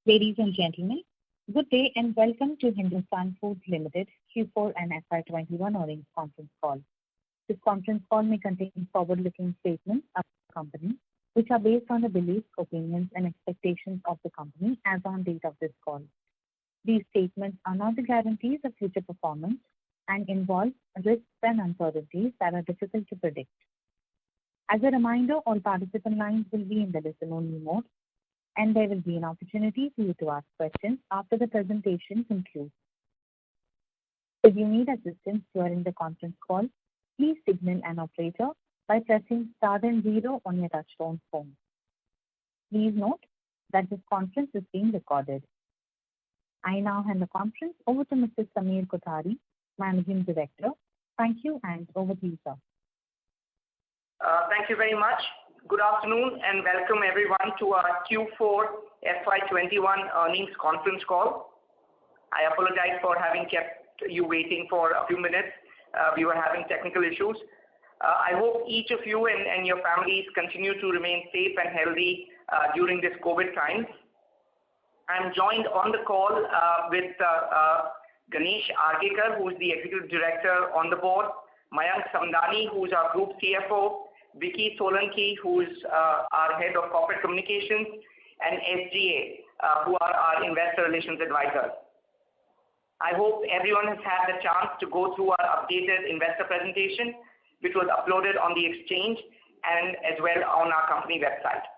Ladies and gentlemen, good day and welcome to Hindustan Foods Limited Q4 and FY21 earnings conference call. This conference call may contain forward-looking statements of the company, which are based on the beliefs, opinions, and expectations of the company as on date of this call. These statements are not the guarantees of future performance and involve risks and uncertainties that are difficult to predict. As a reminder, all participant lines will be in the listen-only mode, and there will be an opportunity for you to ask questions after the presentation concludes. If you need assistance during the conference call, please signal an operator by pressing star then zero on your touchtone phone. Please note that this conference is being recorded. I now hand the conference over to Mr. Sameer Kothari, Managing Director. Thank you, and over to you, sir. Thank you very much. Good afternoon and welcome everyone to our Q4 FY21 earnings conference call. I apologize for having kept you waiting for a few minutes. We were having technical issues. I hope each of you and your families continue to remain safe and healthy during this COVID times. I'm joined on the call with Ganesh Argekar, who is the Executive Director on the board, Mayank Samdani, who is our Group CFO, Vicky Solanki, who is our Head of Corporate Communications, and SGA, who are our Investor Relations Advisors. I hope everyone has had the chance to go through our updated investor presentation, which was uploaded on the exchange and as well on our company website.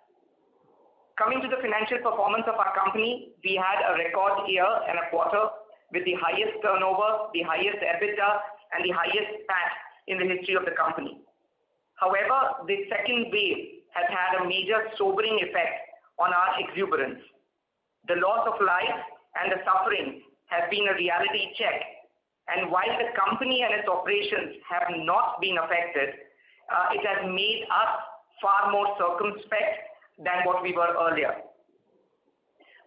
Coming to the financial performance of our company, we had a record year and a quarter with the highest turnover, the highest EBITDA, and the highest PAT in the history of the company. However, the second wave has had a major sobering effect on our exuberance. The loss of life and the suffering has been a reality check, and while the company and its operations have not been affected, it has made us far more circumspect than what we were earlier.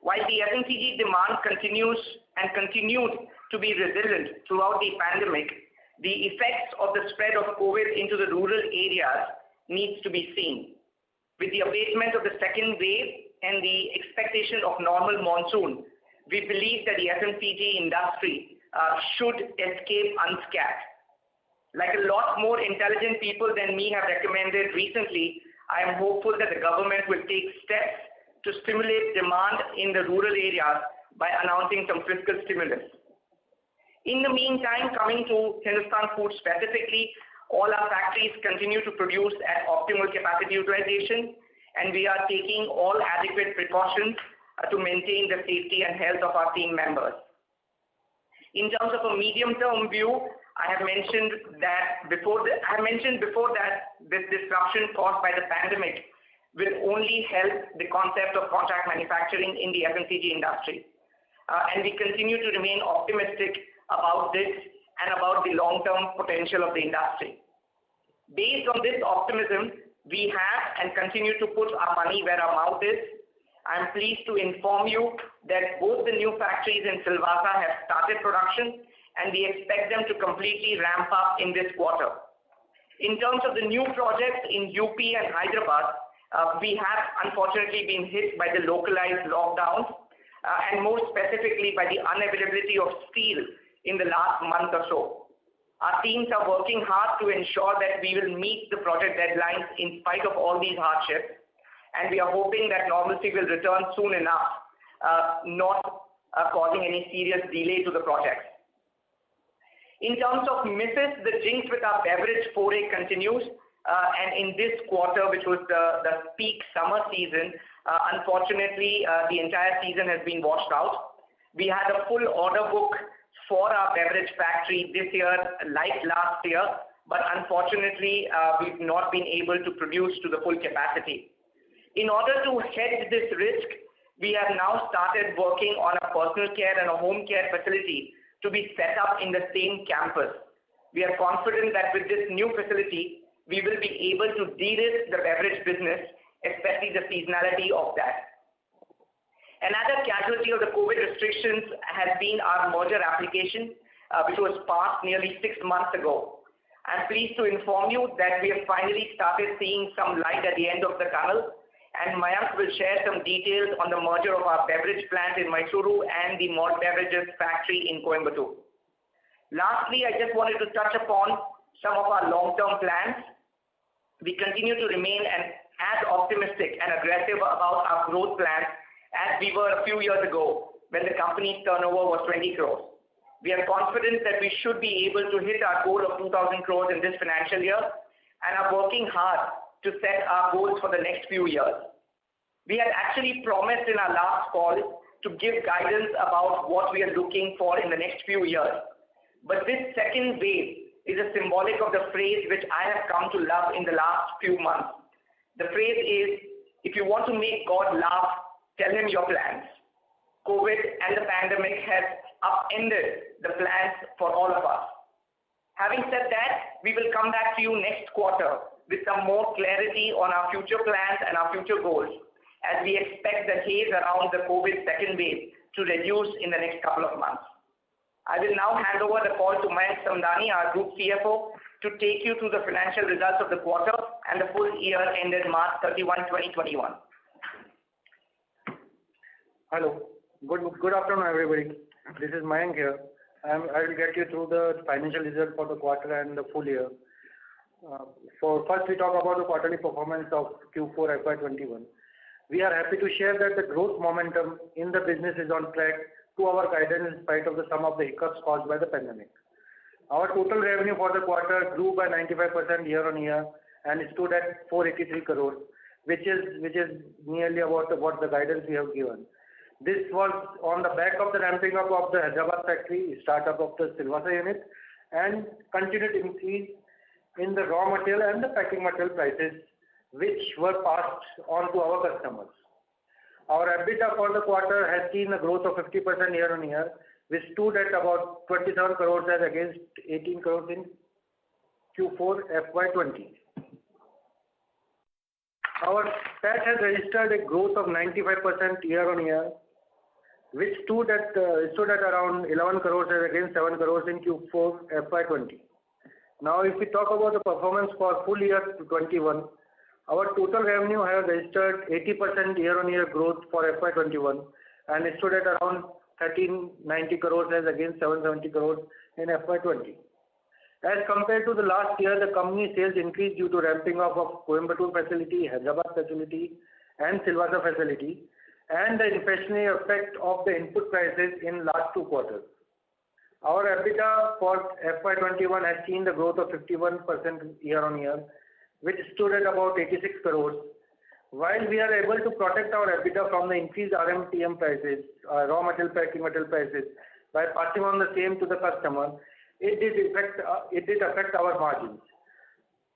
While the FMCG demand continued to be resilient throughout the pandemic, the effects of the spread of COVID into the rural areas needs to be seen. With the abatement of the second wave and the expectation of normal monsoon, we believe that the FMCG industry should escape unscathed. Like a lot more intelligent people than me have recommended recently, I am hopeful that the government will take steps to stimulate demand in the rural areas by announcing some fiscal stimulus. In the meantime, coming to Hindustan Foods specifically, all our factories continue to produce at optimal capacity utilization, and we are taking all adequate precautions to maintain the safety and health of our team members. In terms of a medium-term view, I have mentioned before that this disruption caused by the pandemic will only help the concept of contract manufacturing in the FMCG industry. And we continue to remain optimistic about this and about the long-term potential of the industry. Based on this optimism, we have and continue to put our money where our mouth is. I am pleased to inform you that both the new factories in Silvassa have started production, and we expect them to completely ramp up in this quarter. In terms of the new projects in UP and Hyderabad, we have unfortunately been hit by the localized lockdowns and more specifically by the unavailability of steel in the last month or so. Our teams are working hard to ensure that we will meet the project deadlines in spite of all these hardships, and we are hoping that normalcy will return soon enough, not causing any serious delay to the projects. In terms of misses, the jinx with our beverage foray continues, and in this quarter, which was the peak summer season, unfortunately, the entire season has been washed out. We had a full order book for our beverage factory this year, like last year, but unfortunately, we've not been able to produce to the full capacity. In order to hedge this risk, we have now started working on a personal care and a home care facility to be set up in the same campus. We are confident that with this new facility, we will be able to de-risk the beverage business, especially the seasonality of that. Another casualty of the COVID restrictions has been our merger application, which was passed nearly 6 months ago. I'm pleased to inform you that we have finally started seeing some light at the end of the tunnel, and Mayank will share some details on the merger of our beverage plant in Mysuru and the malt beverages factory in Coimbatore. Lastly, I just wanted to touch upon some of our long-term plans. We continue to remain as optimistic and aggressive about our growth plans as we were a few years ago when the company's turnover was 20 crores. We are confident that we should be able to hit our goal of 2,000 crores in this financial year and are working hard to set our goals for the next few years. We had actually promised in our last call to give guidance about what we are looking for in the next few years. But this second wave is a symbolic of the phrase which I have come to love in the last few months. The phrase is, if you want to make God laugh, tell him your plans. COVID and the pandemic has upended the plans for all of us. Having said that, we will come back to you next quarter with some more clarity on our future plans and our future goals, as we expect the haze around the COVID second wave to reduce in the next couple of months. I will now hand over the call to Mayank Samdani, our Group CFO, to take you through the financial results of the quarter and the full year ended March 31, 2021. Hello. Good afternoon, everybody. This is Mayank here. I will get you through the financial results for the quarter and the full year. First, we talk about the quarterly performance of Q4 FY21. We are happy to share that the growth momentum in the business is on track to our guidance in spite of some of the hiccups caused by the pandemic. Our total revenue for the quarter grew by 95% year on year and stood at 483 crores, which is nearly about what the guidance we have given. This was on the back of the ramping up of the Hyderabad factory, startup of the Silvassa unit, and continued increase in the raw material and the packing material prices, which were passed on to our customers. Our EBITDA for the quarter has seen a growth of 50% year on year, which stood at about 27 crores as against 18 crores in Q4 FY20. Our PAT has registered a growth of 95% year on year, which stood at around 11 crores as against 7 crores in Q4 FY20. Now, if we talk about the performance for full year 21, our total revenue has registered 80% year-on-year growth for FY21 and it stood at around 1390 crores as against 770 crores in FY20. As compared to the last year, the company sales increased due to ramping up of Coimbatore facility, Hyderabad facility and Silvassa facility and the inflationary effect of the input prices in last 2 quarters. Our EBITDA for FY21 has seen the growth of 51% year-on-year, which stood at about 86 crores. While we are able to protect our EBITDA from the increased RMPM prices, raw material packing material prices, by passing on the same to the customer, it did affect our margins.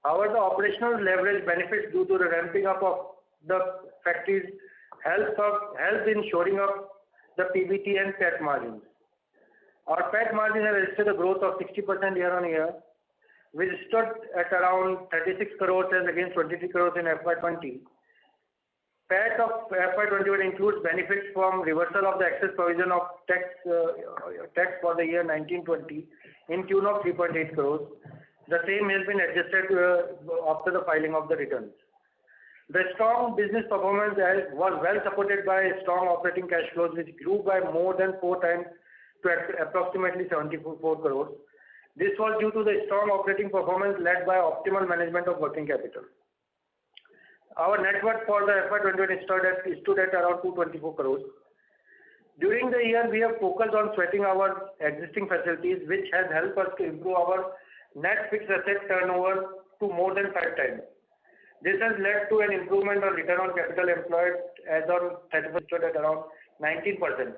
However, the operational leverage benefits due to the ramping up of the factories helps in shoring up the PBT and PAT margins. Our PAT margin has registered a growth of 60% year-on-year, which stood at around 36 crores as against 23 crores in FY20. PAT of FY21 includes benefits from reversal of the excess provision of tax for the year 1920 in tune of 3.8 crores. The same has been adjusted after the filing of the returns. The strong business performance was well supported by strong operating cash flows, which grew by more than 4 times to approximately 74 crores. This was due to the strong operating performance led by optimal management of working capital. Our net worth for the FY21 stood at around 224 crores. During the year, we have focused on sweating our existing facilities, which has helped us to improve our net fixed asset turnover to more than 5 times. This has led to an improvement on return on capital employed as on 31st stood at around 19%.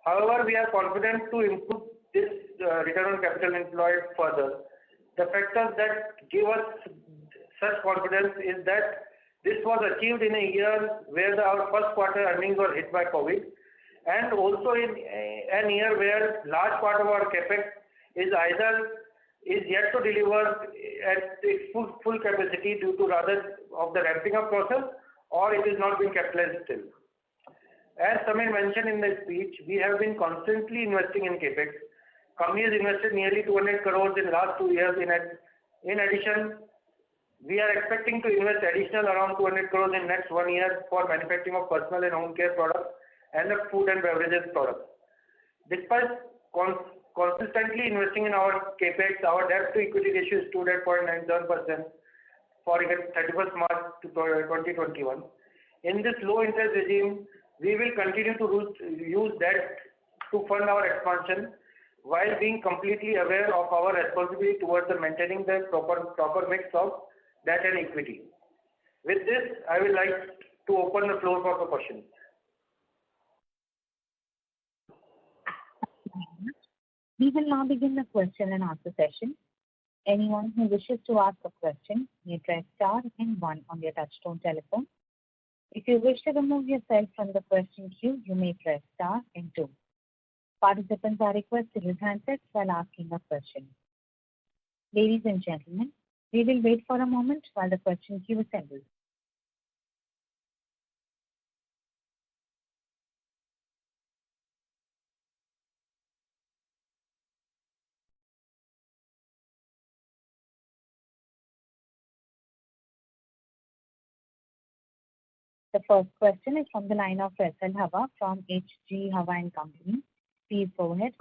However, we are confident to improve this return on capital employed further. The factors that give us such confidence is that this was achieved in a year where our first quarter earnings were hit by COVID, and also in an year where large part of our capex is yet to deliver at its full capacity due to rather of the ramping up process, or it is not being capitalized still. As Samir mentioned in the speech, we have been constantly investing in capex. Company has invested nearly 200 crores in last 2 years. In addition, We are expecting to invest additional around 200 crores in next 1 year for manufacturing of personal and home care products and the food and beverages products. Despite consistently investing in our capex, our debt to equity ratio stood at 0.97% for 31st March 2021. In this low interest regime, we will continue to use debt to fund our expansion while being completely aware of our responsibility towards maintaining the proper mix of debt and equity. With this, I would like to open the floor for the questions. We will now begin the question and answer session. Anyone who wishes to ask a question may press star and 1 on their touchtone telephone. If you wish to remove yourself from the question queue, you may press star and 2. Participants are requested to use handsets while asking a question. Ladies and gentlemen, we will wait for a moment while the question queue assembles. The first question is from the line of Faisal Hawa from HG Hawa and Company. Please go ahead.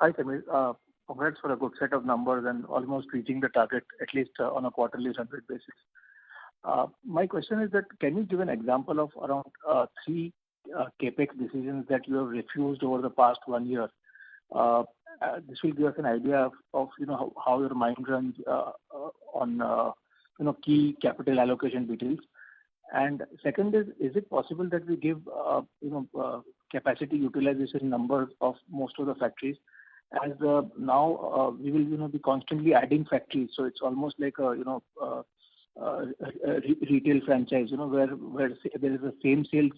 Hi, Samir. Congrats for a good set of numbers and almost reaching the target, at least on a quarterly run rate basis. My question is that can you give an example of around 3 capex decisions that you have refused over the past 1 year? This will give us an idea of how your mind runs on key capital allocation details. And second is it possible that we give capacity utilization numbers of most of the factories, as now we will be constantly adding factories, so it's almost like a retail franchise, where there is a same sales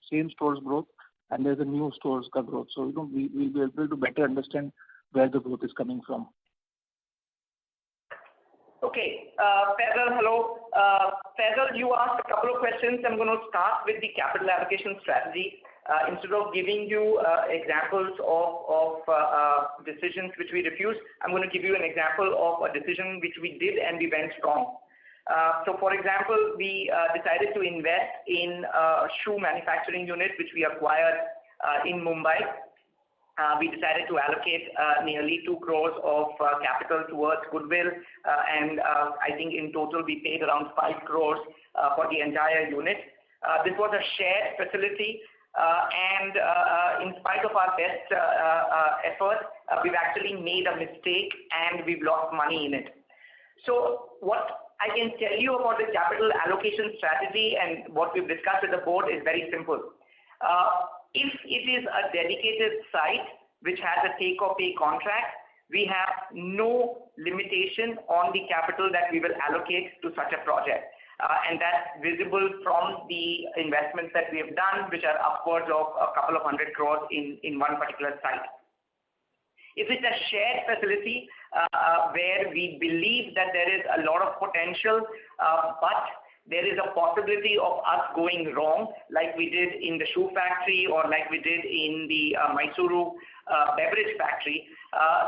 same stores growth and there's a new stores growth. So we'll be able to better understand where the growth is coming from. Okay, Faisal, hello. Faisal, you asked a couple of questions. I'm going to start with the capital allocation strategy. Instead of giving you examples of decisions which we refused, I'm going to give you an example of a decision which we did and we went strong. So, for example, we decided to invest in a shoe manufacturing unit which we acquired in Mumbai. We decided to allocate nearly 2 crores of capital towards goodwill, and I think in total we paid around 5 crores for the entire unit. This was a shared facility, and in spite of our best efforts, we've actually made a mistake and we've lost money in it. So what I can tell you about the capital allocation strategy and what we've discussed with the board is very simple. If it is a dedicated site which has a take-or-pay contract, we have no limitation on the capital that we will allocate to such a project. And that's visible from the investments that we have done, which are upwards of a couple of 100 crores in one particular site. If it's a shared facility where we believe that there is a lot of potential, but there is a possibility of us going wrong, like we did in the shoe factory or like we did in the Mysuru beverage factory,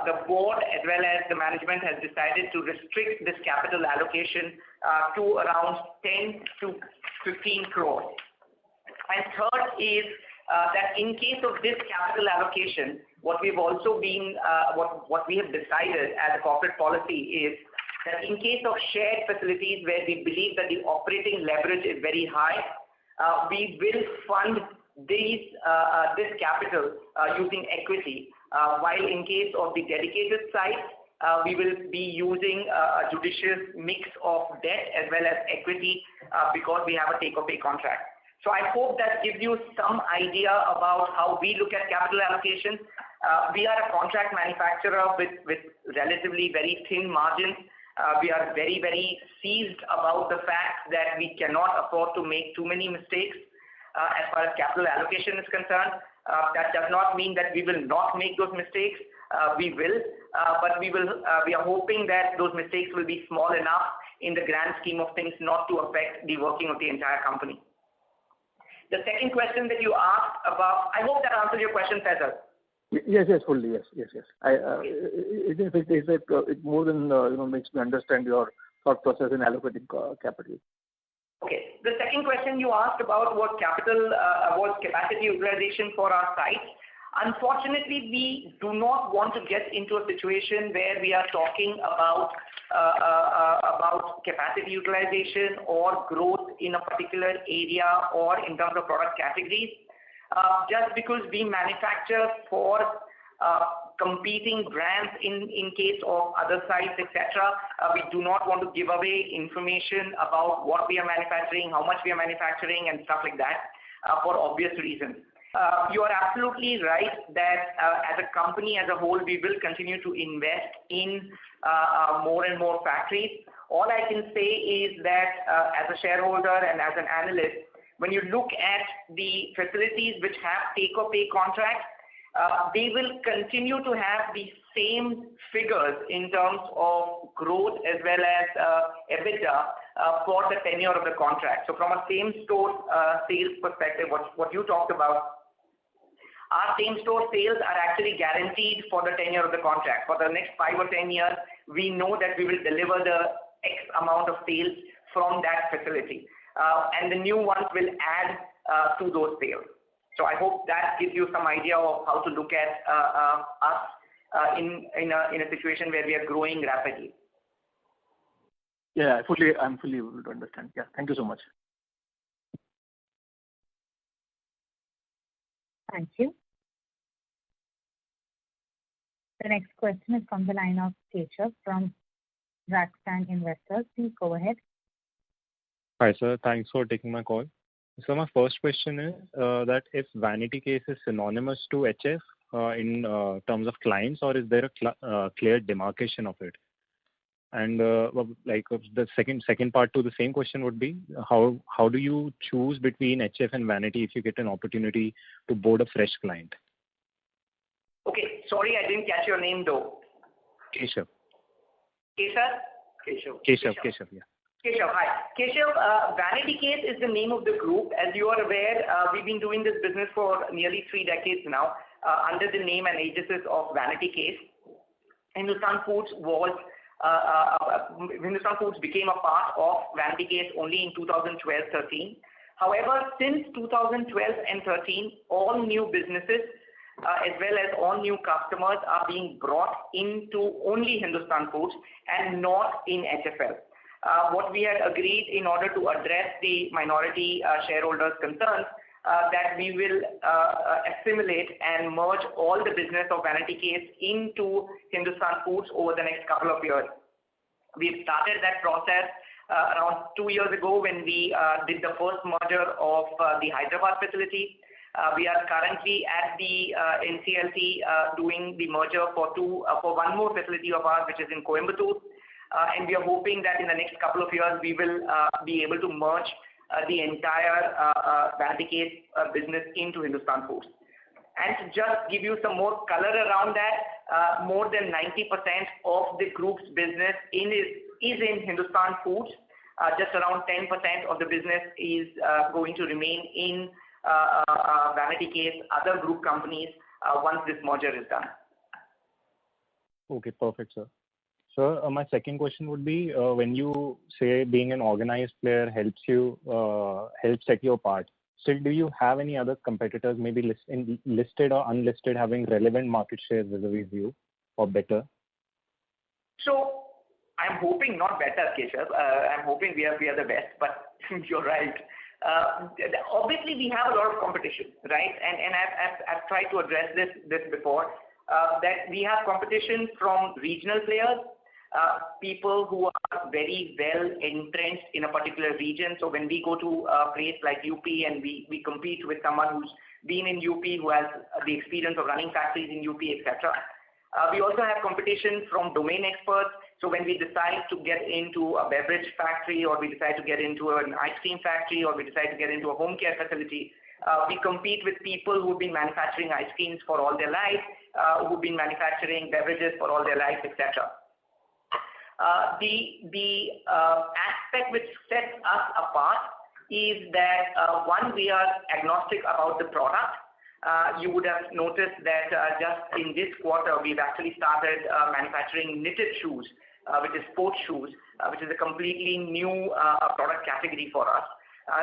the board as well as the management has decided to restrict this capital allocation to around 10 to 15 crores. And third is that in case of this capital allocation, what we've also been, what we have decided as a corporate policy is that in case of shared facilities where we believe that the operating leverage is very high, we will fund this capital using equity, while in case of the dedicated sites, we will be using a judicious mix of debt as well as equity because we have a take-or-pay contract. So I hope that gives you some idea about how we look at capital allocation. We are a contract manufacturer with relatively very thin margins. We are very, very seized about the fact that we cannot afford to make too many mistakes as far as capital allocation is concerned. That does not mean that we will not make those mistakes. We will, but we are hoping that those mistakes will be small enough in the grand scheme of things not to affect the working of the entire company. The second question that you asked about, I hope that answers your question, Faisal. Yes, fully. Yes. It more than makes me understand your thought process in allocating capital. Okay. The second question you asked about was capacity utilization for our sites. Unfortunately, we do not want to get into a situation where we are talking about capacity utilization or growth in a particular area or in terms of product categories. Just because we manufacture for competing brands in case of other sites, etc. We do not want to give away information about what we are manufacturing, how much we are manufacturing, and stuff like that for obvious reasons. You are absolutely right that as a company as a whole, we will continue to invest in more and more factories. All I can say is that as a shareholder and as an analyst, when you look at the facilities which have take-or-pay contracts, they will continue to have the same figures in terms of growth as well as EBITDA for the tenure of the contract. So from a same-store sales perspective, what you talked about, our same-store sales are actually guaranteed for the tenure of the contract. For the next 5 or 10 years, we know that we will deliver the X amount of sales from that facility. And the new ones will add to those sales. So I hope that gives you some idea of how to look at us in a situation where we are growing rapidly. Yeah, I'm fully able to understand. Yeah, thank you so much. Thank you. The next question is from the line of Keshav from Raksan Investors. Please go ahead. Hi, sir. Thanks for taking my call. So my first question is that if Vanity Case is synonymous to HF in terms of clients, or is there a clear demarcation of it? And the second part to the same question would be, how do you choose between HF and Vanity if you get an opportunity to board a fresh client? Okay, sorry, I didn't catch your name though. Keshav. Keshav? Keshav, yeah. Keshav, hi. Keshav, Vanity Case is the name of the group. As you are aware, we've been doing this business for nearly 3 decades now under the name and aegis of Vanity Case. Hindustan Foods became a part of Vanity Case only in 2012-13. However, since 2012 and 13, all new businesses as well as all new customers are being brought into only Hindustan Foods and not in HFL. What we had agreed in order to address the minority shareholders' concerns that we will assimilate and merge all the business of Vanity Case into Hindustan Foods over the next couple of years. We've started that process around 2 years ago when we did the first merger of the Hyderabad facility. We are currently at the NCLT doing the merger for one more facility of ours, which is in Coimbatore. And we are hoping that in the next couple of years, we will be able to merge the entire Vanity Case business into Hindustan Foods. And to just give you some more color around that, more than 90% of the group's business is in Hindustan Foods. Just around 10% of the business is going to remain in Vanity Case, other group companies, once this merger is done. Okay, perfect, sir. Sir, my second question would be, when you say being an organized player helps set you apart, still do you have any other competitors, maybe listed or unlisted, having relevant market shares vis-a-vis you or better? So I'm hoping not better, Keshav. I'm hoping we are the best, but you're right. Obviously, we have a lot of competition, right? And I've tried to address this before, that we have competition from regional players, people who are very well entrenched in a particular region. So when we go to a place like UP and we compete with someone who's been in UP, who has the experience of running factories in UP, etc. We also have competition from domain experts. So when we decide to get into a beverage factory, or we decide to get into an ice cream factory, or we decide to get into a home care facility, we compete with people who've been manufacturing ice creams for all their life, who've been manufacturing beverages for all their life, etc. The aspect which sets us apart is that one, we are agnostic about the product. you would have noticed that just in this quarter, we've actually started manufacturing knitted shoes, which is sports shoes, which is a completely new product category for us.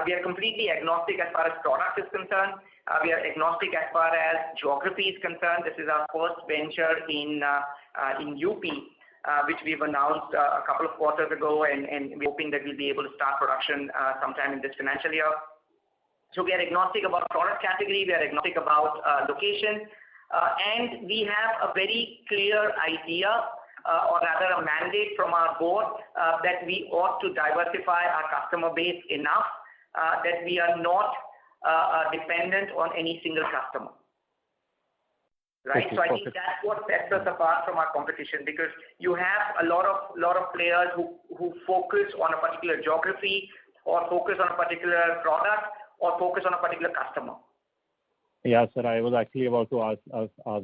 We are completely agnostic as far as product is concerned. We are agnostic as far as geography is concerned. This is our first venture in UP, which we've announced a couple of quarters ago, and we're hoping that we'll be able to start production sometime in this financial year. So we are agnostic about product category, we are agnostic about location, and we have a very clear idea, or rather a mandate from our board, that we ought to diversify our customer base enough that we are not dependent on any single customer. Right? Okay, so I think that's what sets us apart from our competition, because you have a lot of players who focus on a particular geography, or focus on a particular product, or focus on a particular customer. Yeah, sir, I was actually about to ask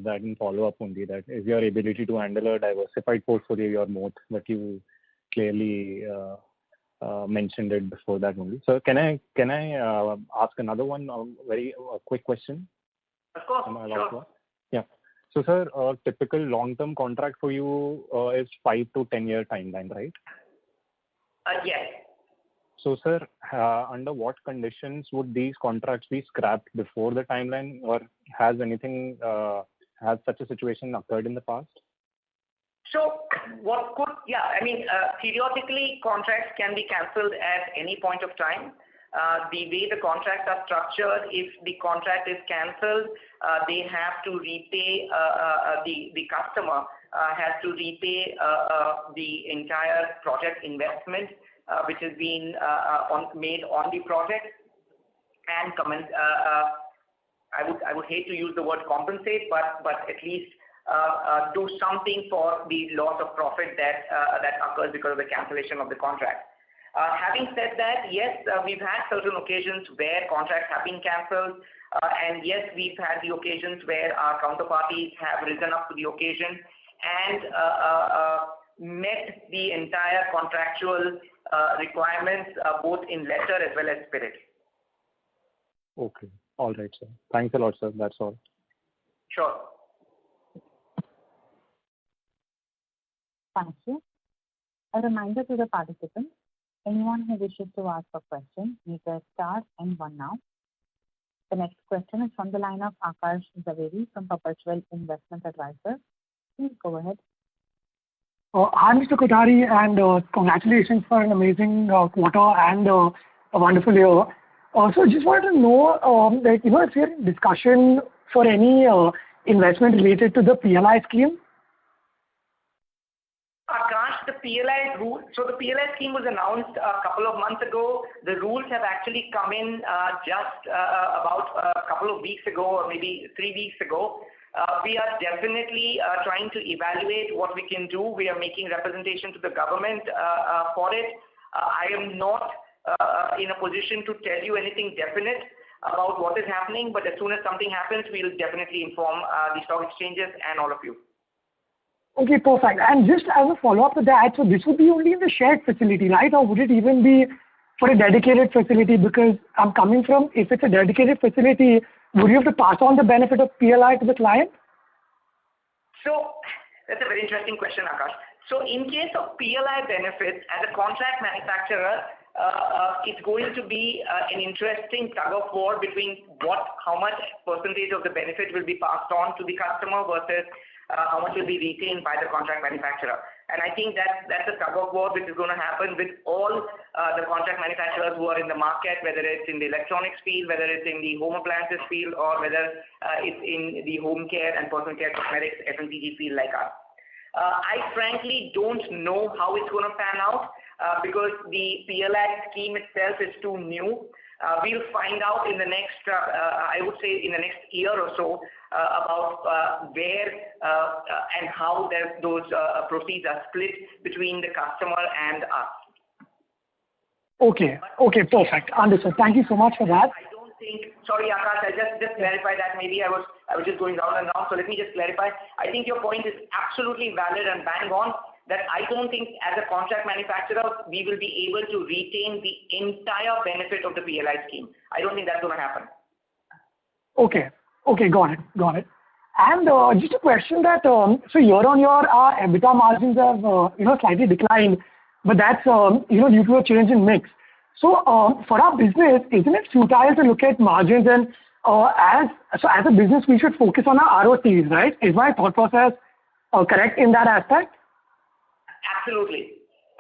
that in follow-up only, that is your ability to handle a diversified portfolio your moat, but you clearly mentioned it before that only. So can I ask another one, very quick question? Of course, Am I allowed to sure. ask? Yeah. So sir, a typical long-term contract for you is 5 to 10 year timeline, right? Yes. So sir, under what conditions would these contracts be scrapped before the timeline, or has such a situation occurred in the past? So periodically contracts can be cancelled at any point of time. The way the contracts are structured, if the contract is cancelled, they have to repay, the customer has to repay the entire project investment which has been made on the project, and I would hate to use the word compensate, but at least do something for the loss of profit that occurs because of the cancellation of the contract. Having said that, yes, we've had certain occasions where contracts have been cancelled, and yes, we've had the occasions where our counterparties have risen up to the occasion and met the entire contractual requirements, both in letter as well as spirit. Okay. All right, sir. Thanks a lot, sir. That's all. Sure. Thank you. A reminder to the participants, anyone who wishes to ask a question, you press star and 1 now. The next question is from the line of Akash Zaveri from Perpetual Investment Advisors. Please go ahead. Hi, Mr. Kothari, and congratulations for an amazing quarter and a wonderful year. Also, just wanted to know, if you're in discussion for any investment related to the PLI scheme? Akash, the PLI rule. So the PLI scheme was announced a couple of months ago. The rules have actually come in just about a couple of weeks ago, or maybe 3 weeks ago. We are definitely trying to evaluate what we can do. We are making representation to the government for it. I am not in a position to tell you anything definite about what is happening, but as soon as something happens, we'll definitely inform the stock exchanges and all of you. Okay, perfect. And just as a follow-up to that, so this would be only in the shared facility, right? Or would it even be for a dedicated facility? Because I'm coming from, if it's a dedicated facility, would you have to pass on the benefit of PLI to the client? So that's a very interesting question, Akash. So in case of PLI benefits, as a contract manufacturer, it's going to be an interesting tug of war between how much percentage of the benefit will be passed on to the customer versus how much will be retained by the contract manufacturer. And I think that's a tug of war which is going to happen with all the contract manufacturers who are in the market, whether it's in the electronics field, whether it's in the home appliances field, or whether it's in the home care and personal care cosmetics FMCG field like us. I frankly don't know how it's going to pan out because the PLI scheme itself is too new. We'll find out in the next, I would say in the next year or so, about where and how those proceeds are split between the customer and us. Okay, perfect. Understood. Thank you so much for that. I don't think, sorry Akash, I just clarify that. Maybe I was just going round and round, so let me just clarify. I think your point is absolutely valid and bang on, that I don't think as a contract manufacturer we will be able to retain the entire benefit of the PLI scheme. I don't think that's going to happen. Okay, Okay, got it. Got it. And just a question that, so year-on-year, our EBITDA margins have, slightly declined, but that's, due to a change in mix. So, for our business, isn't it futile to look at margins and, as a business, we should focus on our ROCs, right? Is my thought process correct in that aspect? Absolutely.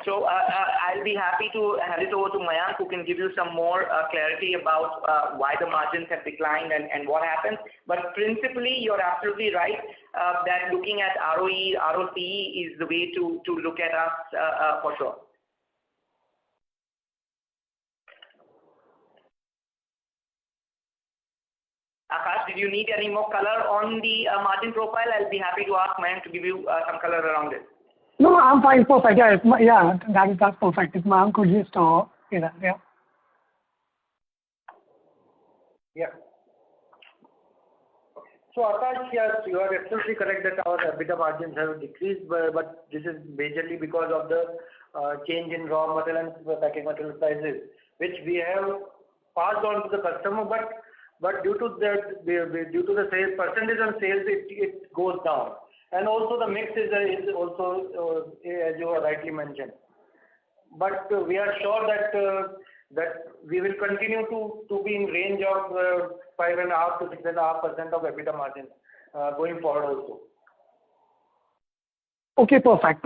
So I'll be happy to hand it over to Mayank, who can give you some more clarity about why the margins have declined and what happens. But principally, you're absolutely right that looking at ROE, ROCE is the way to look at us for sure. Akash, did you need any more color on the margin profile? I'll be happy to ask Mayank to give you some color around it. No, I'm fine. Perfect. Yeah, that's perfect. If ma'am could just say that, yeah. Yeah. So Akash, yes, you are absolutely correct that our EBITDA margins have decreased, but this is majorly because of the change in raw material and packaging material prices, which we have passed on to the customer, but due to the sales percentage on sales, it goes down. And also the mix is also as you have rightly mentioned. But we are sure that we will continue to be in range of 5.5 to 6.5% of EBITDA margin going forward also. Okay, perfect.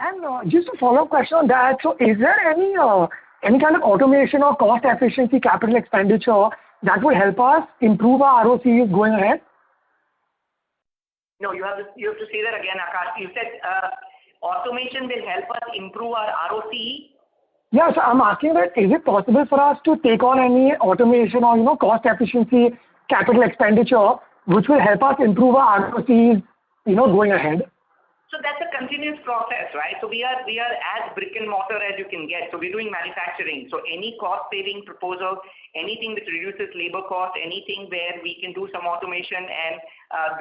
And just a follow-up question on that. So, is there any kind of automation or cost efficiency capital expenditure that will help us improve our ROCEs going ahead? No, you have to say that again, Akash. You said automation will help us improve our ROCE. Yeah, so I'm asking that is it possible for us to take on any automation or cost efficiency capital expenditure which will help us improve our ROCEs going ahead? So that's a continuous process, right? So we are as brick and mortar as you can get. So we're doing manufacturing. So any cost saving proposal, anything which reduces labor cost, anything where we can do some automation and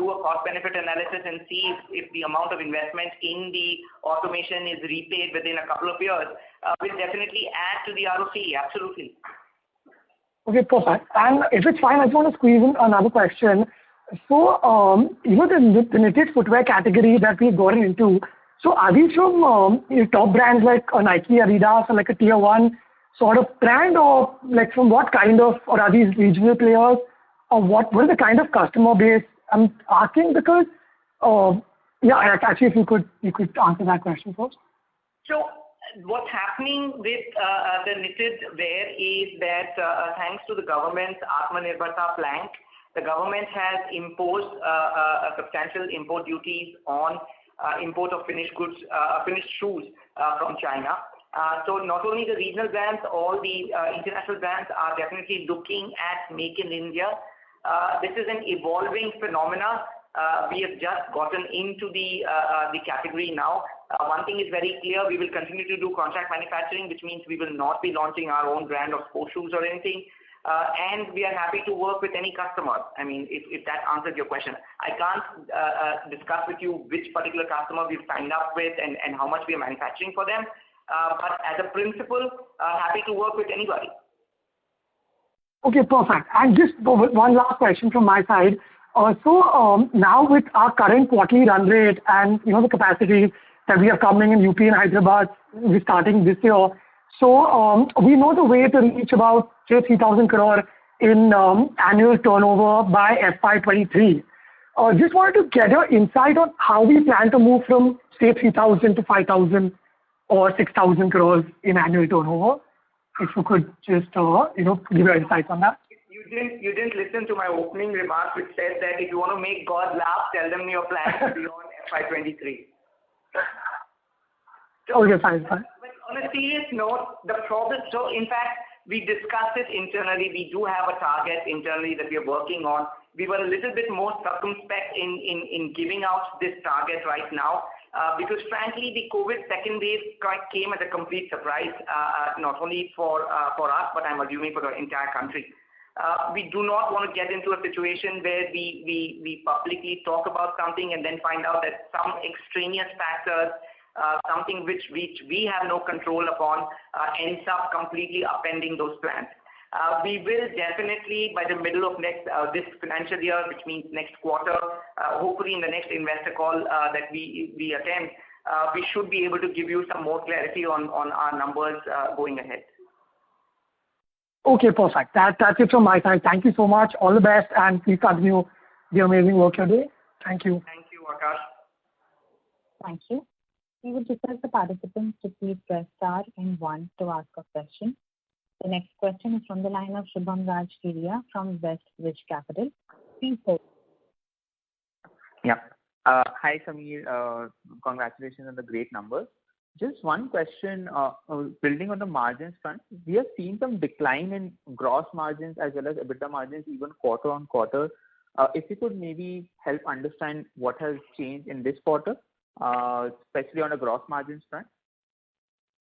do a cost benefit analysis and see if the amount of investment in the automation is repaid within a couple of years, will definitely add to the ROCE. Absolutely. Okay, perfect. And if it's fine, I just want to squeeze in another question. So, the knitted footwear category that we've gotten into, so are these from top brands like Nike, Adidas, or like a tier 1 sort of brand, or like from what kind of, or are these regional players, or what is the kind of customer base? I'm asking because, actually, if you could answer that question first. So, what's happening with the knitted wear is that thanks to the government's Atmanirbharta plank, the government has imposed substantial import duties on import of finished goods, finished shoes from China. So not only the regional brands, all the international brands are definitely looking at Make in India. This is an evolving phenomena. We have just gotten into the category now. One thing is very clear: we will continue to do contract manufacturing, which means we will not be launching our own brand of sports shoes or anything. And we are happy to work with any customer. I mean, if that answers your question. I can't discuss with you which particular customer we've signed up with and how much we are manufacturing for them. But as a principle, happy to work with anybody. Okay, perfect. And just one last question from my side. So now with our current quarterly run rate and the capacity that we are coming in UP and Hyderabad, we're starting this year. So we know the way to reach about say 3,000 crore in annual turnover by FY23. Just wanted to get your insight on how we plan to move from say 3,000 to 5,000 or 6,000 crores in annual turnover. If you could just give your insights on that. You didn't listen to my opening remarks, which said that if you want to make God laugh, tell them your plans beyond FY23. Okay, fine. But on a serious note, the problem. So in fact, we discussed it internally. We do have a target internally that we are working on. We were a little bit more circumspect in giving out this target right now. Because frankly, the COVID second wave came as a complete surprise, not only for us, but I'm assuming for the entire country. We do not want to get into a situation where we publicly talk about something and then find out that some extraneous factors, something which we have no control upon, ends up completely upending those plans. We will definitely, by the middle of this financial year, which means next quarter, hopefully in the next investor call that we attend, we should be able to give you some more clarity on our numbers going ahead. Okay, perfect. That's it from my side. Thank you so much. All the best, and please continue the amazing work you're doing. Thank you. Thank you, Akash. Thank you. We would request the participants to please press star and 1 to ask a question. The next question is from the line of Shubham Raj Kiria from West Ridge Capital. Please go. Yeah. Hi, Samir. Congratulations on the great numbers. Just one question, building on the margins front, we have seen some decline in gross margins as well as EBITDA margins even quarter on quarter. If you could maybe help understand what has changed in this quarter, especially on the gross margins front.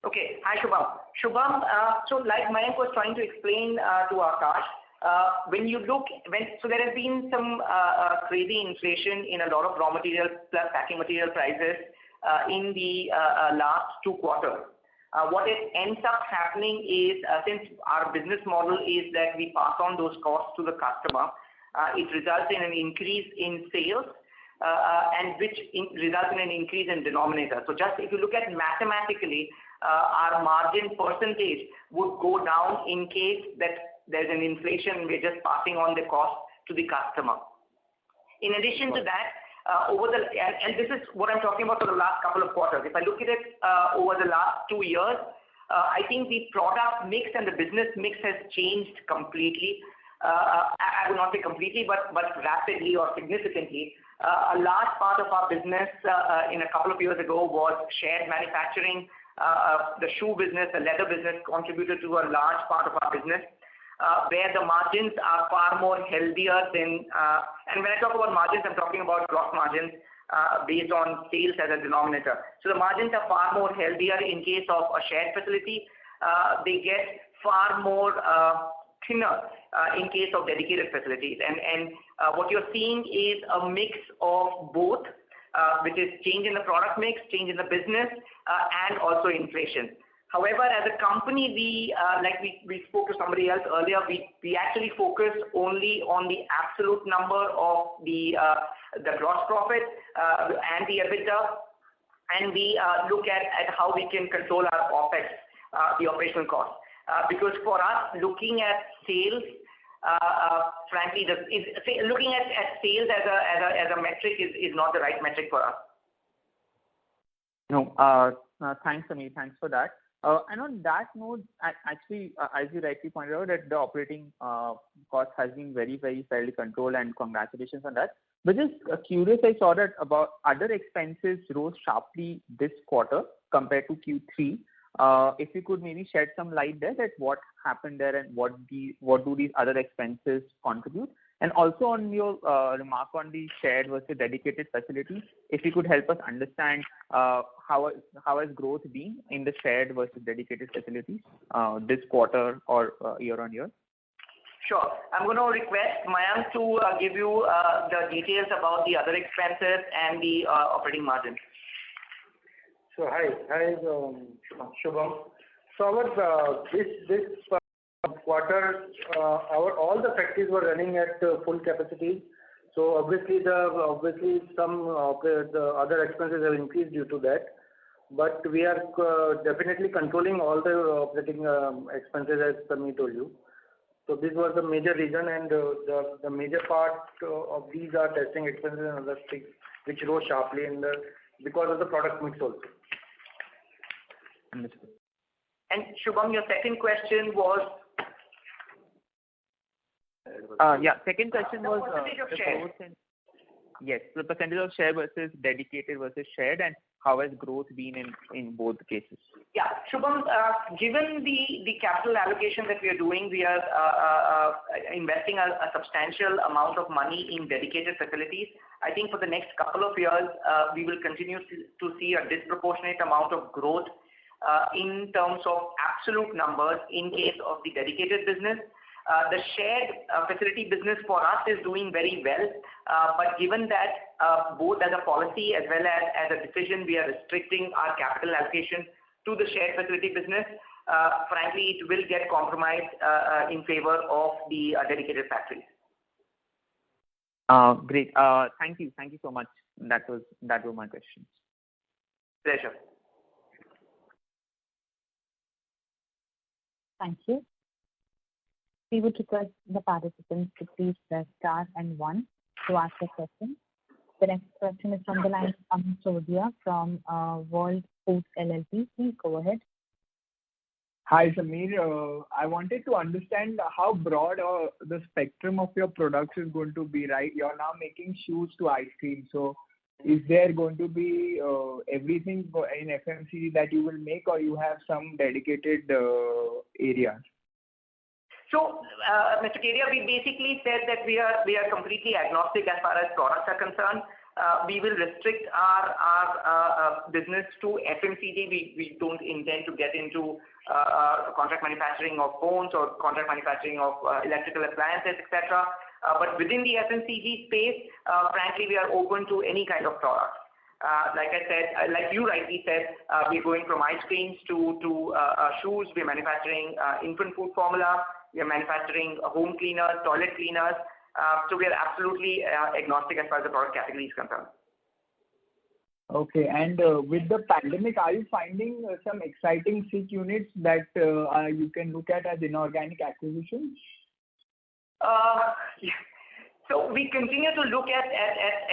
Okay. Hi, Shubham. Shubham, so like Mayank was trying to explain to Akash, so there has been some crazy inflation in a lot of raw material plus packing material prices in the last 2 quarters. What it ends up happening is, since our business model is that we pass on those costs to the customer, it results in an increase in sales and which results in an increase in denominator. So just if you look at mathematically, our margin percentage would go down in case that there's an inflation, we're just passing on the cost to the customer. In addition to that, and this is what I'm talking about for the last couple of quarters. If I look at it over the last 2 years, I think the product mix and the business mix has changed completely. I would not say completely, but rapidly or significantly. A large part of our business in a couple of years ago was shared manufacturing. The shoe business, the leather business contributed to a large part of our business. Where the margins are far more healthier than, and when I talk about margins, I'm talking about gross margins based on sales as a denominator. So the margins are far more healthier in case of a shared facility. They get far more thinner in case of dedicated facilities. And what you're seeing is a mix of both, which is change in the product mix, change in the business, and also inflation. However, as a company, we spoke to somebody else earlier, we actually focus only on the absolute number of the gross profit and the EBITDA, and we look at how we can control our OPEX, the operational cost. Because for us, looking at sales, frankly, looking at sales as a metric is not the right metric for us. No, thanks, Samir. Thanks for that. And on that note, actually, as you rightly pointed out, that the operating cost has been very, very fairly controlled, and congratulations on that. But just curious, I saw that about other expenses rose sharply this quarter compared to Q3. If you could maybe shed some light there, that what happened there and what do these other expenses contribute? And also on your remark on the shared versus dedicated facilities, if you could help us understand how has growth been in the shared versus dedicated facilities this quarter or year on year? Sure. I'm going to request Mayank to give you the details about the other expenses and the operating margin. So hi, Shubham. So this quarter, all the factories were running at full capacity. So obviously some of the other expenses have increased due to that. But we are definitely controlling all the operating expenses, as Samir told you. So this was the major reason, and the major part of these are testing expenses and other things which rose sharply because of the product mix also. Understood. And Shubham, your second question was? Second question was the percentage of share. Yes, the percentage of share versus dedicated versus shared, and how has growth been in both cases? Yeah, Shubham, given the capital allocation that we are doing, we are investing a substantial amount of money in dedicated facilities. I think for the next couple of years, we will continue to see a disproportionate amount of growth in terms of absolute numbers in case of the dedicated business. The shared facility business for us is doing very well, but given that both as a policy as well as a decision, we are restricting our capital allocation to the shared facility business. frankly, it will get compromised in favor of the dedicated factories. Great. Thank you. Thank you so much. That were my questions. Pleasure. Thank you. We would request the participants to please press star and 1 to ask a question. The next question is from the line of Amit Sodia from World Foods LLP. Please go ahead. Hi, Sameer. I wanted to understand how broad the spectrum of your products is going to be, right? You're now making shoes to ice cream. So is there going to be everything in FMCG that you will make, or you have some dedicated areas? So, Mr. Kedia, we basically said that we are completely agnostic as far as products are concerned. We will restrict our business to FMCG. We don't intend to get into contract manufacturing of phones or contract manufacturing of electrical appliances, etc. But within the FMCG space, frankly, we are open to any kind of product. Like I said, like you rightly said, we're going from ice creams to shoes. We're manufacturing infant food formula. We are manufacturing home cleaners, toilet cleaners. So we are absolutely agnostic as far as the product category is concerned. Okay. And with the pandemic, are you finding some exciting SIG units that you can look at as inorganic acquisitions? Yeah. So we continue to look at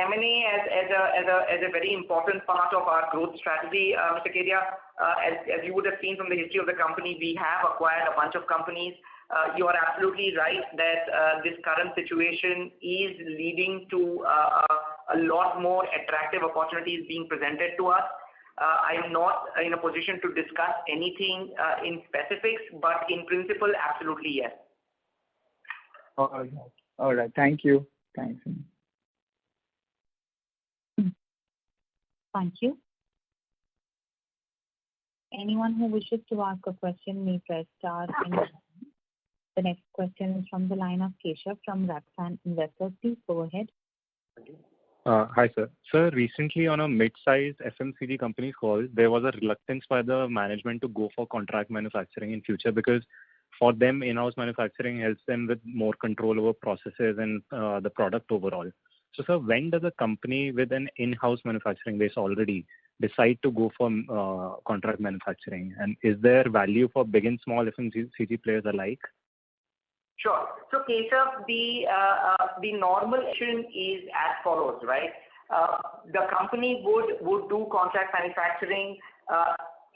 M&A as a very important part of our growth strategy, Mr. Kedia. As you would have seen from the history of the company, we have acquired a bunch of companies. You are absolutely right that this current situation is leading to a lot more attractive opportunities being presented to us. I am not in a position to discuss anything in specifics, but in principle, absolutely yes. All right. Thank you. Thanks. Thank you. Anyone who wishes to ask a question may press star and 1. The next question is from the line of Keshav from Raksan Investors. Please go ahead. Hi, sir. Sir, recently on a mid-sized FMCG company's call, there was a reluctance by the management to go for contract manufacturing in future because for them, in-house manufacturing helps them with more control over processes and the product overall. So, sir, when does a company with an in-house manufacturing base already decide to go for contract manufacturing? And is there value for big and small FMCG players alike? Sure. So, Keshav, the normal action is as follows, right? The company would do contract manufacturing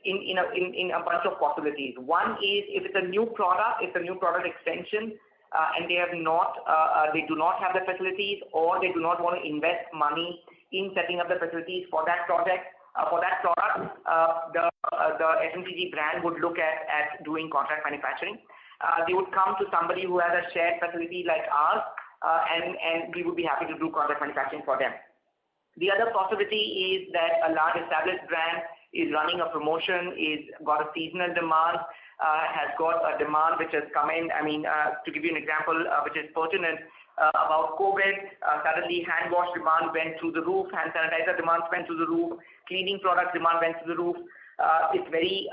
in a bunch of possibilities. One is if it's a new product, it's a new product extension, and they do not have the facilities, or they do not want to invest money in setting up the facilities for that project. For that product, the FMCG brand would look at doing contract manufacturing. They would come to somebody who has a shared facility like ours, and we would be happy to do contract manufacturing for them. The other possibility is that a large established brand is running a promotion, is got a seasonal demand, has got a demand which has come in. I mean, to give you an example, which is pertinent about COVID, suddenly hand wash demand went through the roof, hand sanitizer demand went through the roof, cleaning product demand went through the roof. It's very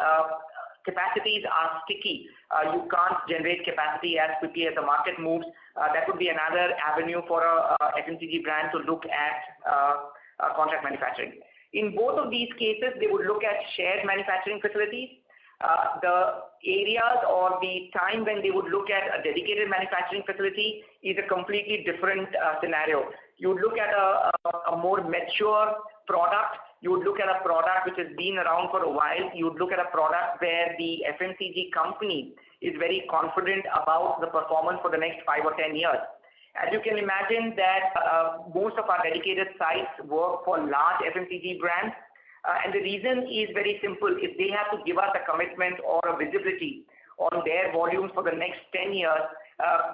capacities are sticky. You can't generate capacity as quickly as the market moves. That would be another avenue for a FMCG brand to look at contract manufacturing. In both of these cases, they would look at shared manufacturing facilities. The areas or the time when they would look at a dedicated manufacturing facility is a completely different scenario. You would look at a more mature product. You would look at a product which has been around for a while. You would look at a product where the FMCG company is very confident about the performance for the next 5 or 10 years. As you can imagine that most of our dedicated sites work for large FMCG brands. And the reason is very simple. If they have to give us a commitment or a visibility on their volumes for the next 10 years,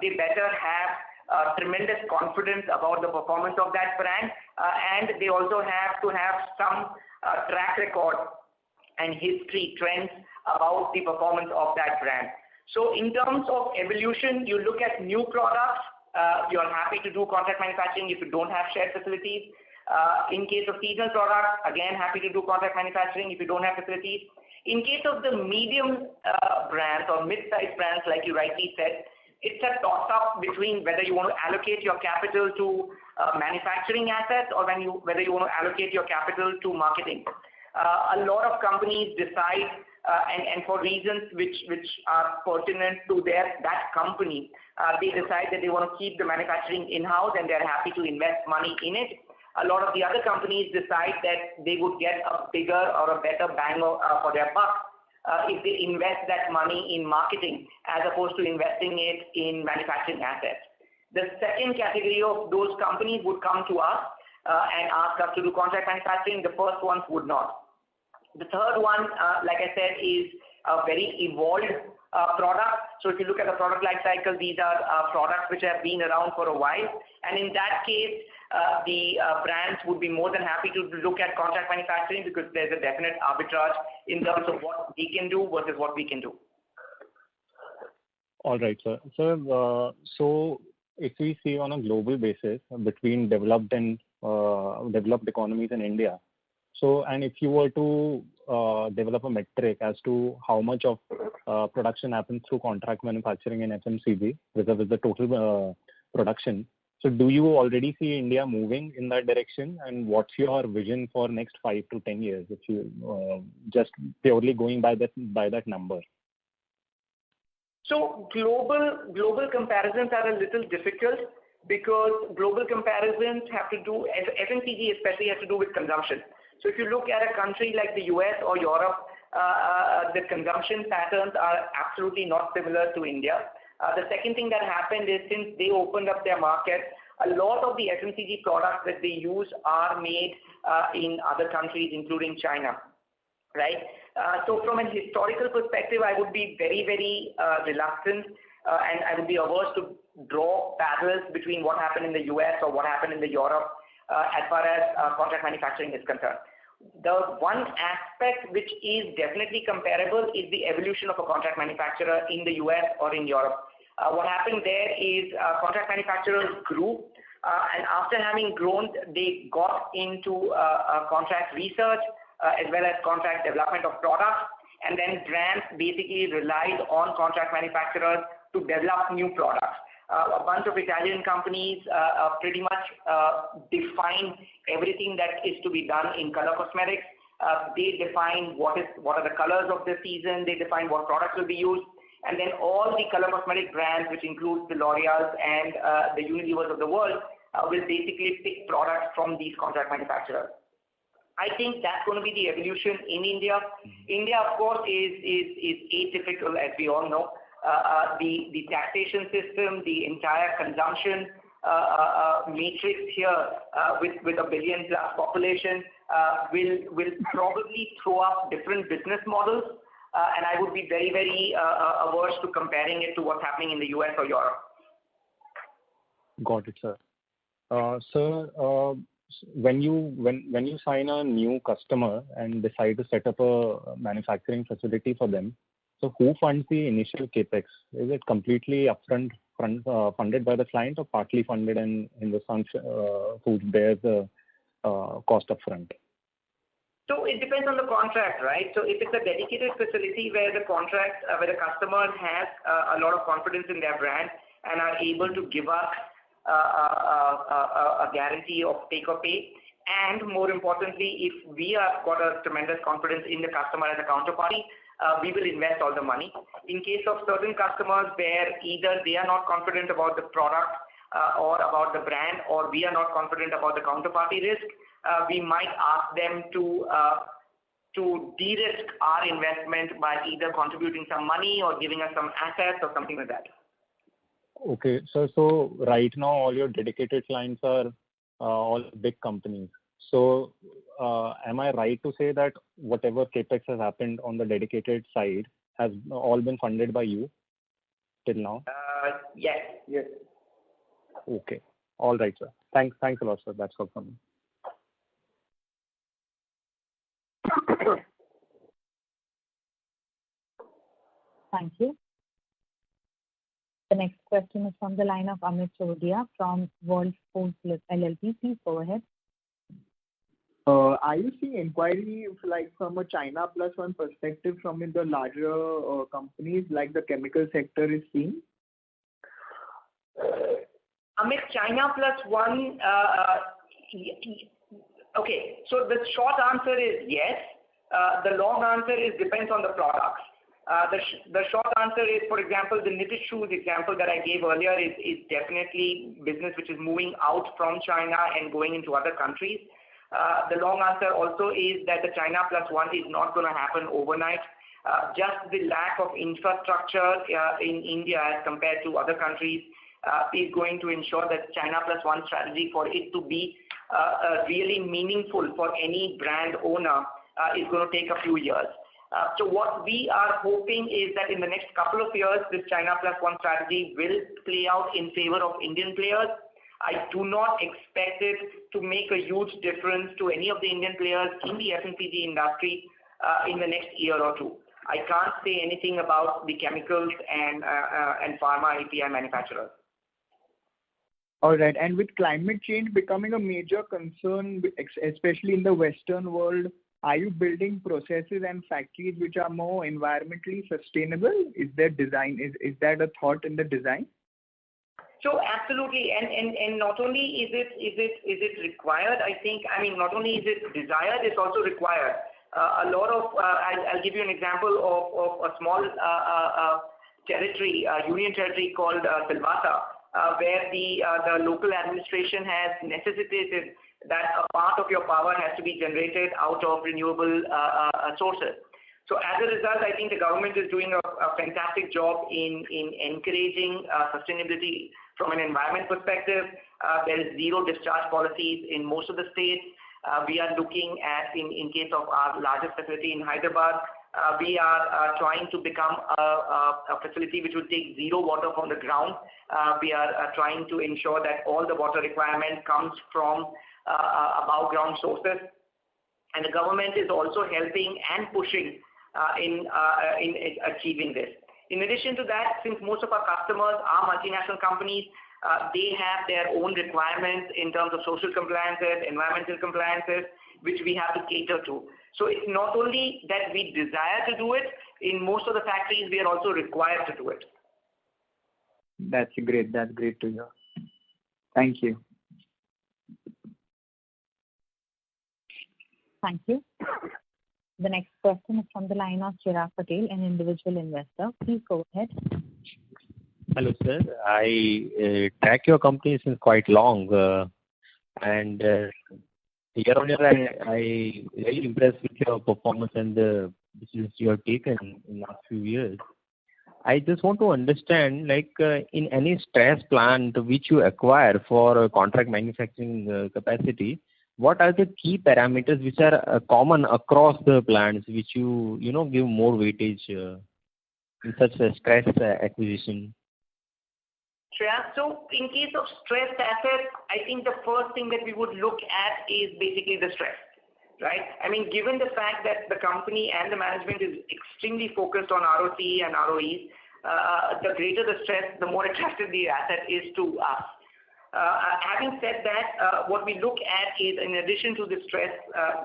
they better have tremendous confidence about the performance of that brand, and they also have to have some track record and history trends about the performance of that brand. So in terms of evolution, you look at new products, you're happy to do contract manufacturing if you don't have shared facilities. In case of seasonal products, again, happy to do contract manufacturing if you don't have facilities. In case of the medium brands or mid-sized brands, like you rightly said, it's a toss-up between whether you want to allocate your capital to manufacturing assets or whether you want to allocate your capital to marketing. A lot of companies decide, and for reasons which are pertinent to that company, they decide that they want to keep the manufacturing in-house and they're happy to invest money in it. A lot of the other companies decide that they would get a bigger or a better bang for their buck if they invest that money in marketing as opposed to investing it in manufacturing assets. The second category of those companies would come to us and ask us to do contract manufacturing. The first ones would not. The third one, like I said, is a very evolved product. So if you look at the product life cycle, these are products which have been around for a while. And in that case, the brands would be more than happy to look at contract manufacturing because there's a definite arbitrage in terms of what we can do versus what we can do. All right, sir. So if we see on a global basis between developed and developed economies in India, so and if you were to develop a metric as to how much of production happens through contract manufacturing in FMCG versus the total production, so do you already see India moving in that direction? And what's your vision for next 5 to 10 years if you just purely going by that number? So global comparisons are a little difficult because global comparisons have to do, FMCG especially has to do with consumption. So if you look at a country like the US or Europe, the consumption patterns are absolutely not similar to India. The second thing that happened is since they opened up their market, a lot of the FMCG products that they use are made in other countries, including China, right? So from a historical perspective, I would be very, very reluctant and I would be averse to draw parallels between what happened in the US or what happened in the Europe as far as contract manufacturing is concerned. The one aspect which is definitely comparable is the evolution of a contract manufacturer in the US or in Europe. What happened there is contract manufacturers grew and after having grown, they got into contract research as well as contract development of products, and then brands basically relied on contract manufacturers to develop new products. A bunch of Italian companies pretty much define everything that is to be done in color cosmetics. They define what are the colors of the season. They define what products will be used. And then all the color cosmetic brands, which includes the L'Oreals and the Unilevers of the world, will basically pick products from these contract manufacturers. I think that's going to be the evolution in India. India, of course, is atypical, as we all know. The taxation system, the entire consumption matrix here with a billion plus population will probably throw up different business models, and I would be very, very averse to comparing it to what's happening in the US or Europe. Got it, sir. Sir, when you sign a new customer and decide to set up a manufacturing facility for them, so who funds the initial capex? Is it completely upfront funded by the client or partly funded and Hindustan Foods bears the cost upfront? So it depends on the contract, right? So if it's a dedicated facility where the customer has a lot of confidence in their brand and are able to give us a guarantee of take or pay, and more importantly, if we have got a tremendous confidence in the customer as a counterparty, we will invest all the money. In case of certain customers where either they are not confident about the product or about the brand, or we are not confident about the counterparty risk, we might ask them to de-risk our investment by either contributing some money or giving us some assets or something like that. Okay, so right now all your dedicated clients are all big companies. So am I right to say that whatever capex has happened on the dedicated side has all been funded by you till now? Yes. Okay. All right, sir. Thanks a lot, sir. That's all from me. Thank you. The next question is from the line of Amit Chodia from World Foods LLP. Please go ahead. Are you seeing inquiry like from a China Plus One perspective from the larger companies like the chemical sector is seeing? Amit, China Plus One, okay, so the short answer is yes. The long answer is depends on the products. The short answer is, for example, the knitted shoes example that I gave earlier is definitely business which is moving out from China and going into other countries. The long answer also is that the China Plus One is not going to happen overnight. Just the lack of infrastructure in India as compared to other countries is going to ensure that China Plus One strategy, for it to be really meaningful for any brand owner, is going to take a few years. So what we are hoping is that in the next couple of years, this China Plus One strategy will play out in favor of Indian players. I do not expect it to make a huge difference to any of the Indian players in the FMCG industry in the next year or two. I can't say anything about the chemicals and pharma API manufacturers. All right. And with climate change becoming a major concern, especially in the Western world, are you building processes and factories which are more environmentally sustainable? Is there design? Is that a thought in the design? So absolutely, and not only is it required. I mean, not only is it desired, it's also required. A lot of I'll give you an example of a small union territory called Silvassa, where the local administration has necessitated that a part of your power has to be generated out of renewable sources. So as a result, I think the government is doing a fantastic job in encouraging sustainability from an environment perspective. There is zero discharge policies in most of the states. We are looking at, in case of our largest facility in Hyderabad, we are trying to become a facility which will take zero water from the ground. We are trying to ensure that all the water requirement comes from above ground sources, and the government is also helping and pushing in achieving this. In addition to that, since most of our customers are multinational companies, they have their own requirements in terms of social compliances, environmental compliances, which we have to cater to. So it's not only that we desire to do it, in most of the factories we are also required to do it. That's great to hear. Thank you. Thank you. The next question is from the line of Chirag Patel, an individual investor. Please go ahead. Hello, sir. I track your company since quite long, and year on year, I very impressed with your performance and the decisions you have taken in the last few years. I just want to understand, like in any stress plant which you acquire for contract manufacturing capacity, what are the key parameters which are common across the plants, which you give more weightage in such a stress acquisition? Sure. So in case of stressed assets, I think the first thing that we would look at is basically the stress, right? I mean, given the fact that the company and the management is extremely focused on ROC and ROEs, the greater the stress, the more attractive the asset is to us. Having said that, what we look at is, in addition to the stress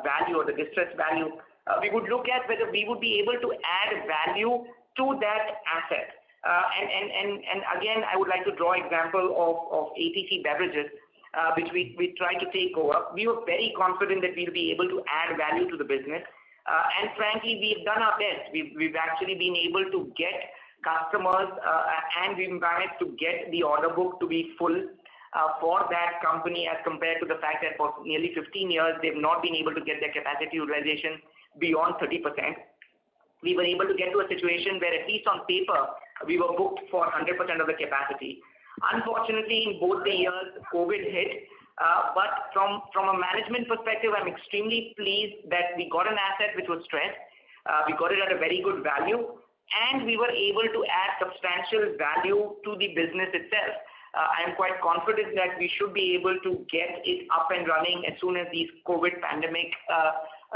value or the distress value, we would look at whether we would be able to add value to that asset. And again, I would like to draw example of ATC Beverages, which we tried to take over. We were very confident that we'll be able to add value to the business. And frankly, we've done our best. We've actually been able to get customers and we've managed to get the order book to be full for that company, as compared to the fact that for nearly 15 years, they've not been able to get their capacity utilization beyond 30%. We were able to get to a situation where, at least on paper, we were booked for 100% of the capacity. Unfortunately, in both the years, COVID hit. But from a management perspective, I'm extremely pleased that we got an asset which was stressed. We got it at a very good value, and we were able to add substantial value to the business itself. I am quite confident that we should be able to get it up and running as soon as these COVID pandemic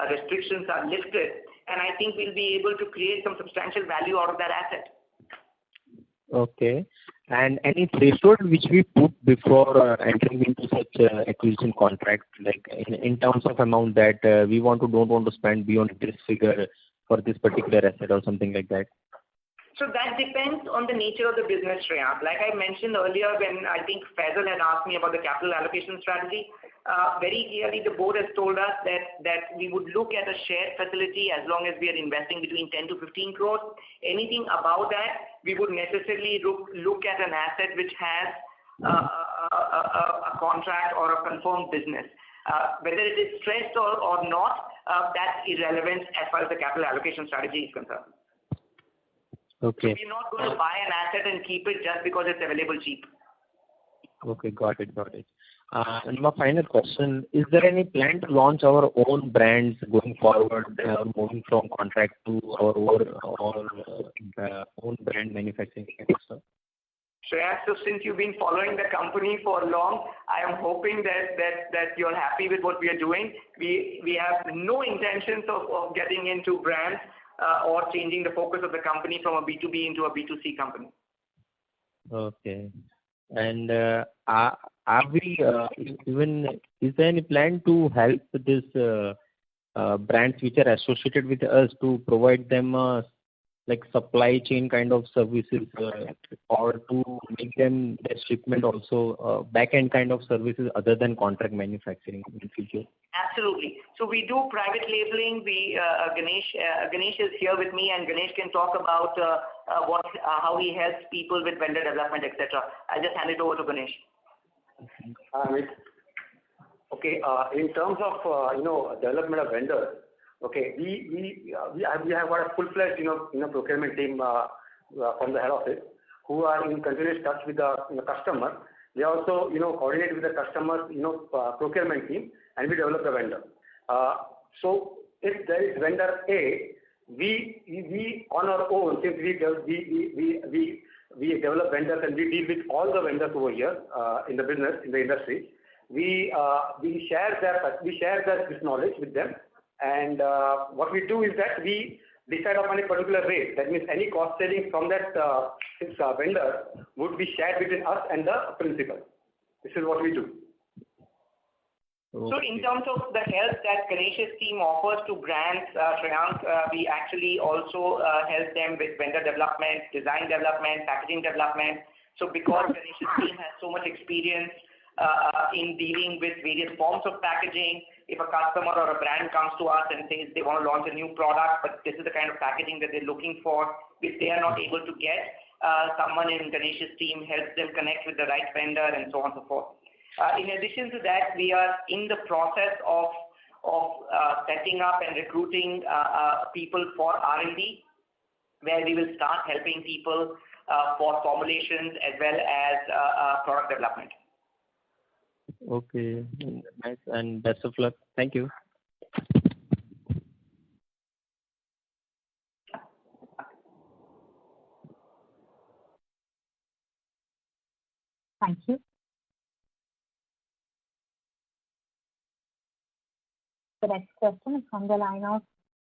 restrictions are lifted. And I think we'll be able to create some substantial value out of that asset. Okay. And any threshold which we put before entering into such acquisition contract, like in terms of amount that we don't want to spend beyond this figure for this particular asset or something like that? So that depends on the nature of the business, Shreyans. Like I mentioned earlier when I think Faisal had asked me about the capital allocation strategy, very clearly the board has told us that we would look at a shared facility as long as we are investing between 10 to 15 crores. Anything above that, we would necessarily look at an asset which has a contract or a confirmed business. Whether it is stressed or not, that's irrelevant as far as the capital allocation strategy is concerned. Okay. So we're not going to buy an asset and keep it just because it's available cheap. Okay, got it. And my final question, is there any plan to launch our own brands going forward, moving from contract to our own brand manufacturing stuff? Shreyas, so since you've been following the company for long, I am hoping that you're happy with what we are doing. We have no intentions of getting into brands or changing the focus of the company from a B2B into a B2C company. Okay. And are we is there any plan to help this brands which are associated with us to provide them like supply chain kind of services or to make them their shipment also back end kind of services other than contract manufacturing in the future? Absolutely. So we do private labeling. Ganesh is here with me, and Ganesh can talk about how he helps people with vendor development, etc. I'll just hand it over to Ganesh. Okay. In terms of development of vendors, okay, we have got a full-fledged procurement team from the head office who are in continuous touch with the customer. They also coordinate with the customer's procurement team, and we develop the vendor. So if there is vendor A, we on our own, since we develop vendors and we deal with all the vendors over here in the business, in the industry, we share this knowledge with them. And what we do is that we decide upon a particular rate. That means any cost savings from that vendor would be shared between us and the principal. This is what we do. Okay. So in terms of the help that Ganesh's team offers to brands, Shreyans, we actually also help them with vendor development, design development, packaging development. So because Ganesh's team has so much experience in dealing with various forms of packaging, if a customer or a brand comes to us and says they want to launch a new product, but this is the kind of packaging that they're looking for, which they are not able to get, someone in Ganesh's team helps them connect with the right vendor and so on and so forth. In addition to that, we are in the process of setting up and recruiting people for R&D, where we will start helping people for formulations as well as product development. Okay, nice, and best of luck. Thank you. Thank you. The next question is from the line of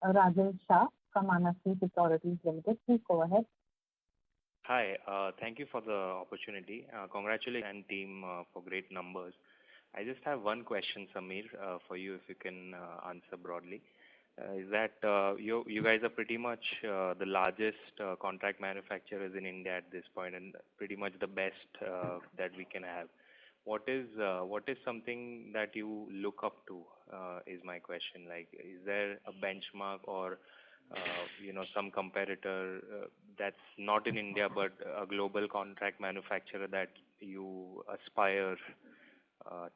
Rajal Shah from Anasri Securities Limited. Please go ahead. Hi, thank you for the opportunity. Congratulations and team for great numbers. I just have one question, Samir, for you, if you can answer broadly. Is that you guys are pretty much the largest contract manufacturers in India at this point, and pretty much the best that we can have. What is something that you look up to? Is my question. Like, is there a benchmark or some competitor that's not in India but a global contract manufacturer that you aspire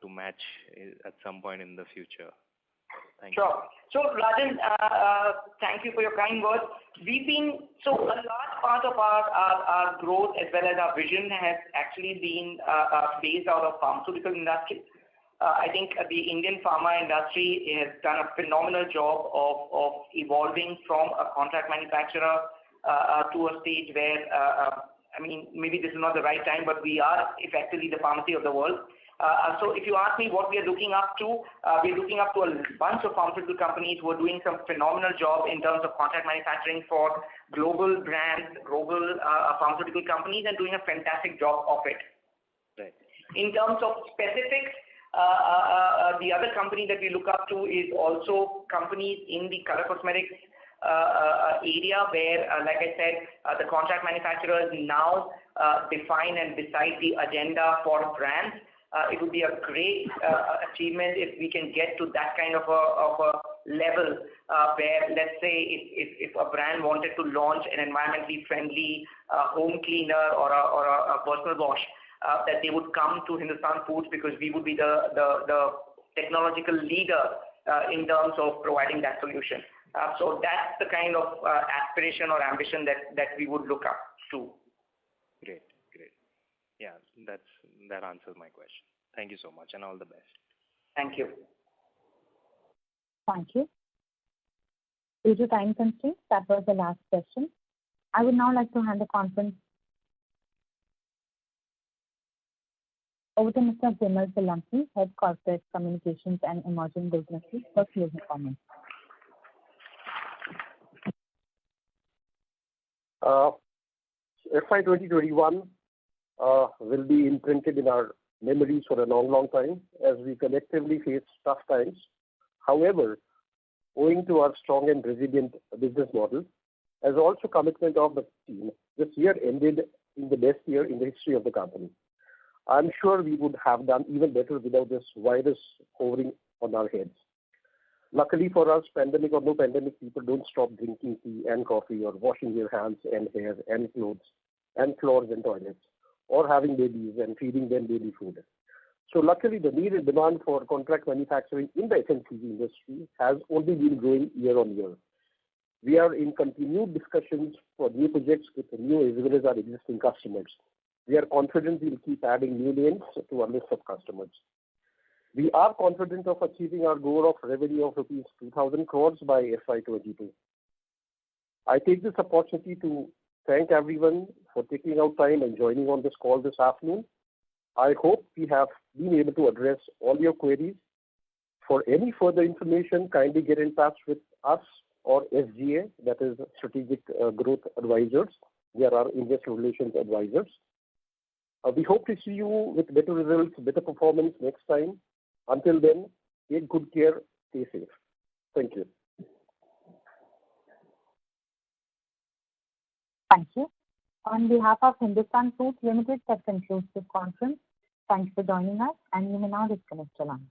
to match at some point in the future? Thank you. Sure. So Rajan, thank you for your kind words. A large part of our growth as well as our vision has actually been based out of pharmaceutical industry. I think the Indian pharma industry has done a phenomenal job of evolving from a contract manufacturer to a stage where, maybe this is not the right time, but we are effectively the pharmacy of the world. So if you ask me what we are looking up to, we're looking up to a bunch of pharmaceutical companies who are doing some phenomenal job in terms of contract manufacturing for global brands, global pharmaceutical companies, and doing a fantastic job of it. Right. In terms of specifics, the other company that we look up to is also companies in the color cosmetics area where, like I said, the contract manufacturers now define and decide the agenda for brands. It would be a great achievement if we can get to that kind of a level where, let's say, if a brand wanted to launch an environmentally friendly home cleaner or a personal wash, that they would come to Hindustan Foods because we would be the technological leader in terms of providing that solution. So that's the kind of aspiration or ambition that we would look up to. Great. Yeah, that answers my question. Thank you so much and all the best. Thank you. Thank you. Due to time constraints, that was the last question. I would now like to hand the conference over to Mr. Vimal Solanki, Head Corporate Communications and Emerging Businesses, for closing comments. FY 2021 will be imprinted in our memories for a long time as we collectively face tough times. However, owing to our strong and resilient business model, as also commitment of the team, this year ended in the best year in the history of the company. I'm sure we would have done even better without this virus hovering on our heads. Luckily for us, pandemic or no pandemic, people don't stop drinking tea and coffee or washing their hands and hair and clothes and floors and toilets, or having babies and feeding them baby food. So luckily, the need and demand for contract manufacturing in the FMCG industry has only been growing year on year. We are in continued discussions for new projects with new as well as our existing customers. We are confident we will keep adding new names to our list of customers. We are confident of achieving our goal of revenue of rupees 2,000 crores by FY22. I take this opportunity to thank everyone for taking out time and joining on this call this afternoon. I hope we have been able to address all your queries. For any further information, kindly get in touch with us or SGA, that is Strategic Growth Advisors. We are our investor relations advisors. We hope to see you with better results, better performance next time. Until then, take good care, stay safe. Thank you. Thank you. On behalf of Hindustan Foods Limited, that concludes this conference. Thanks for joining us, and you may now disconnect your line.